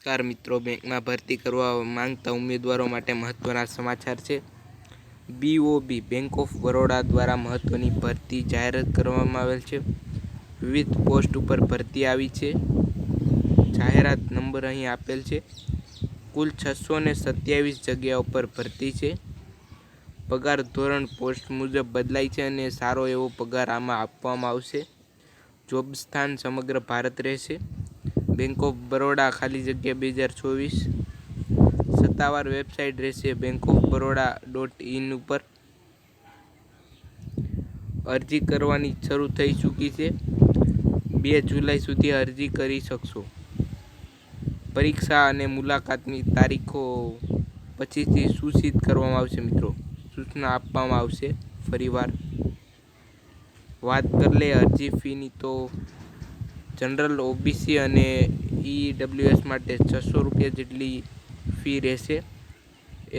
નમસ્કાર મિત્રો, બેંકમાં ભરતી કરવા માંગતા ઉમેદવારો માટે મહત્વના સમાચાર છે। બીઓબી બેંક ઓફ બરોડા દ્વારા મહત્વની ભરતી જાહેરાત કરવામાં આવેલ છે। વિવિધ પોસ્ટ ઉપર ભરતી આવી છે। જાહેરાત નંબર અહીં આપેલ છે। કુલ 627 જગ્યાઓ પર ભરતી છે। પગાર ધોરણ પોસ્ટ મુજબ બદલાય છે અને સારો એવો પગાર આમાં આપવામાં આવશે। જોબ સ્થાન સમગ્ર ભારત રહેશે। બેંક ઓફ બરોડા ખાલી જગ્યા 2024 સત્તાવાર વેબસાઇટ રહેશે bankofbaroda.in ઉપર। અરજી કરવાની શરૂ થઈ ચૂકી છે। 2 જુલાઈ સુધી અરજી કરી શકશો। પરીક્ષા અને મુલાકાતની તારીખો પછીથી સૂચિત કરવામાં આવશે। મિત્રો, સૂચના આપવામાં આવશે। ફરીવાર વાત કરી લે અરજી ફીની, તો જનરલ, ઓબીસી અને ઈડબ્લ્યુએસ માટે 600 રૂપિયા જેટલી ફી રહેશે।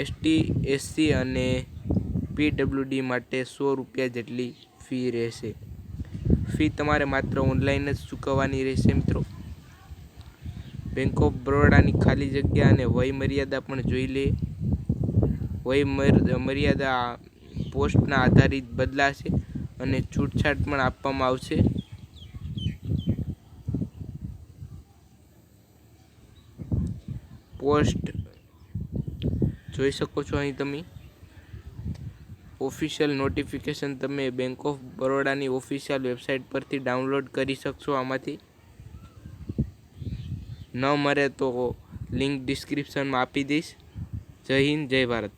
એસટી, એસસી અને પીડબ્લ્યુડી માટે 100 રૂપિયા જેટલી ફી રહેશે। ફી તમારે માત્ર ઓનલાઈન જ ચૂકવવાની રહેશે। મિત્રો, બેંક ઓફ બરોડાની ખાલી જગ્યા અને વય મર્યાદા પણ જોઈ લે। વય મર્યાદા પોસ્ટના આધારિત બદલાશે અને છૂટછાટ પણ આપવામાં આવશે। પોસ્ટ જોઈ શકો છો અહીં તમે। ઓફિશિયલ નોટિફિકેશન તમે બેંક ઓફ બરોડાની ઓફિશિયલ વેબસાઇટ પરથી ડાઉનલોડ કરી શકશો। આમાંથી ન મળે તો લિંક ડિસ્ક્રિપ્શનમાં આપી દઈશ। જય હિન્દ, જય ભારત।